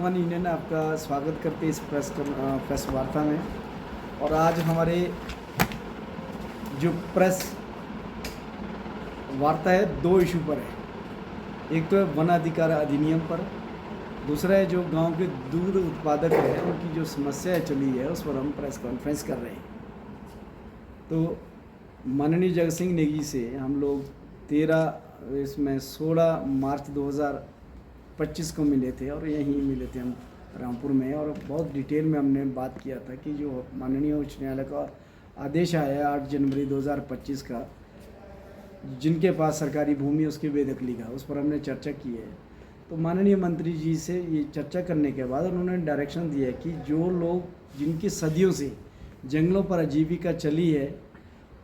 बागवान यूनियन आपका स्वागत करते इस प्रेस वार्ता में। और आज हमारे जो प्रेस वार्ता है दो इशू पर है। एक तो है वन अधिकार अधिनियम पर, दूसरा है जो गांव के दूध उत्पादक है उनकी जो समस्या चली है उस पर हम प्रेस कॉन्फ्रेंस कर रहे हैं। तो माननीय जगत सिंह नेगी से हम लोग 16 मार्च 2025 को मिले थे और यहीं मिले थे हम रामपुर में। और बहुत डिटेल में हमने बात किया था कि जो माननीय उच्च न्यायालय का आदेश आया है 8 जनवरी 2025 का, जिनके पास सरकारी भूमि उसकी बेदखली का, उस पर हमने चर्चा की है। तो माननीय मंत्री जी से ये चर्चा करने के बाद उन्होंने डायरेक्शन दिया है कि जो लोग जिनकी सदियों से जंगलों पर आजीविका चली है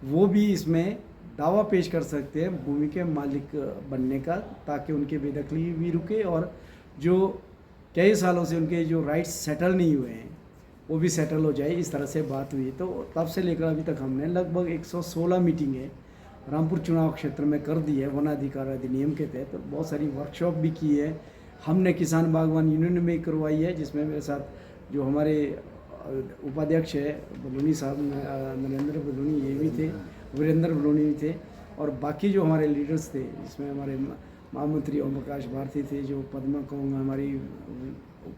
वो भी इसमें दावा पेश कर सकते हैं भूमि के मालिक बनने का, ताकि उनके बेदखली भी रुके और जो कई सालों से उनके जो राइट्स सेटल नहीं हुए हैं वो भी सेटल हो जाए। इस तरह से बात हुई। तो तब से लेकर अभी तक हमने लगभग 116 मीटिंगें रामपुर चुनाव क्षेत्र में कर दी है वन अधिकार अधिनियम के तहत। तो बहुत सारी वर्कशॉप भी की है हमने, किसान बागवान यूनियन में करवाई है, जिसमें मेरे साथ जो हमारे उपाध्यक्ष है बलूनी साहब, नरेंद्र बलूनी ये भी थे, वीरेंद्र बलूनी भी थे, और बाकी जो हमारे लीडर्स थे जिसमें हमारे महामंत्री ओम प्रकाश भारती थे, जो पद्मा कौंग हमारी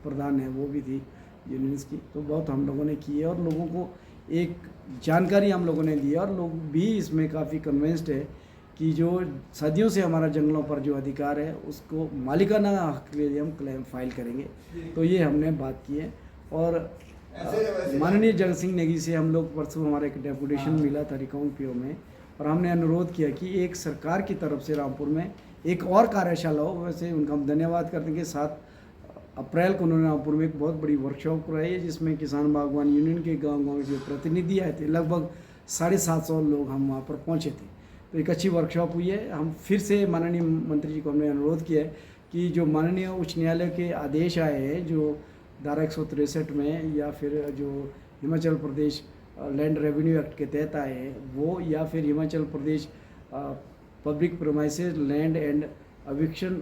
प्रधान है वो भी थी यूनियंस की। तो बहुत हम लोगों ने की है और लोगों को एक जानकारी हम लोगों ने दी है और लोग भी इसमें काफ़ी कन्विंस्ड है कि जो सदियों से हमारा जंगलों पर जो अधिकार है उसको मालिकाना हक के लिए हम क्लेम फाइल करेंगे। तो ये हमने बात की है। और माननीय जगत सिंह नेगी से हम लोग परसों हमारा एक डेपुटेशन मिला था रिकाउंट पीओ में, और हमने अनुरोध किया कि एक सरकार की तरफ से रामपुर में एक और कार्यशाला हो। वैसे उनका हम धन्यवाद करते हैं कि 7 अप्रैल को उन्होंने रामपुर में एक बहुत बड़ी वर्कशॉप कराई है, जिसमें किसान बागवान यूनियन के गाँव के प्रतिनिधि आए थे। लगभग 750 लोग हम वहाँ पर पहुँचे थे। तो एक अच्छी वर्कशॉप हुई है। हम फिर से माननीय मंत्री जी को हमने अनुरोध किया है कि जो माननीय उच्च न्यायालय के आदेश आए हैं जो धारा 163 में, या फिर जो Himachal Pradesh land revenue act के तहत आए हैं वो, या फिर Himachal Pradesh public premises land and eviction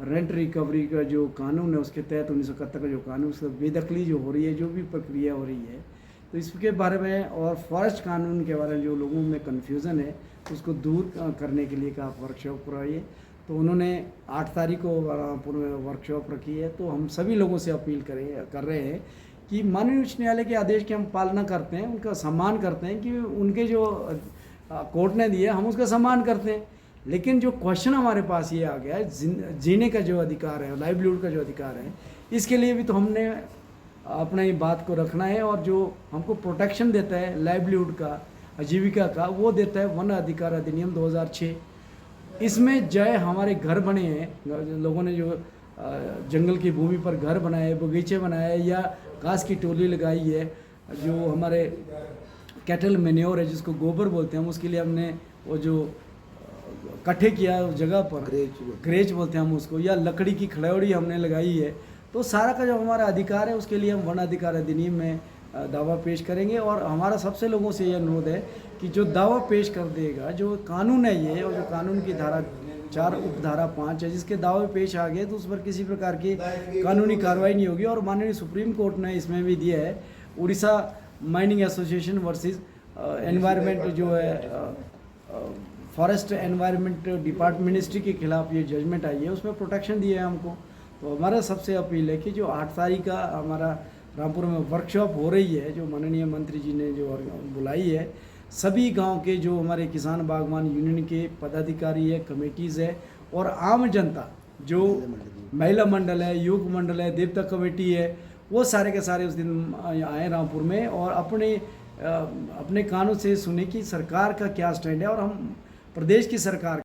rent recovery का जो कानून है उसके तहत 1971 का जो कानून, उसका बेदखली जो हो रही है, जो भी प्रक्रिया हो रही है, तो इसके बारे में और फॉरेस्ट कानून के बारे में जो लोगों में कन्फ्यूज़न है उसको दूर करने के लिए आप वर्कशॉप करवाइए। तो उन्होंने 8 तारीख को रामपुर में वर्कशॉप रखी है। तो हम सभी लोगों से अपील कर रहे हैं कि माननीय उच्च न्यायालय के आदेश की हम पालना करते हैं, उनका सम्मान करते हैं कि उनके जो कोर्ट ने दिया हम उसका सम्मान करते हैं। लेकिन जो क्वेश्चन हमारे पास ये आ गया है जीने का जो अधिकार है, लाइवलीहुड का जो अधिकार है, इसके लिए भी तो हमने अपना ये बात को रखना है। और जो हमको प्रोटेक्शन देता है लाइवलीहुड का, आजीविका का, वो देता है वन अधिकार अधिनियम 2006। इसमें जय हमारे घर बने हैं, लोगों ने जो जंगल की भूमि पर घर बनाए, बगीचे बनाए या घास की टोली लगाई है, जो हमारे कैटल मेन्योर है जिसको गोबर बोलते हैं, उसके लिए हमने वो जो इकट्ठे किया उस जगह पर ग्रेज बोलते हैं हम उसको, या लकड़ी की खड़ौड़ी हमने लगाई है। तो सारा का जो हमारा अधिकार है उसके लिए हम वन अधिकार अधिनियम में दावा पेश करेंगे। और हमारा सबसे लोगों से ये अनुरोध है कि जो दावा पेश कर देगा, जो कानून है ये, और जो कानून की धारा 4 उपधारा 5 है, जिसके दावे पेश आ गए तो उस पर किसी प्रकार की कानूनी कार्रवाई नहीं होगी। और माननीय सुप्रीम कोर्ट ने इसमें भी दिया है, Orissa mining association versus environment जो है फॉरेस्ट एनवायरनमेंट डिपार्टमेंट मिनिस्ट्री के खिलाफ ये जजमेंट आई है, उसमें प्रोटेक्शन दिया है हमको। तो हमारा सबसे अपील है कि जो 8 तारीख का हमारा रामपुर में वर्कशॉप हो रही है, जो माननीय मंत्री जी ने जो बुलाई है, सभी गांव के जो हमारे किसान बागवान यूनियन के पदाधिकारी है, कमेटीज़ है, और आम जनता जो महिला मंडल है, युग मंडल है, देवता कमेटी है, वो सारे के सारे उस दिन आए रामपुर में और अपने कानों से सुने कि सरकार का क्या स्टैंड है। और हम प्रदेश की सरकार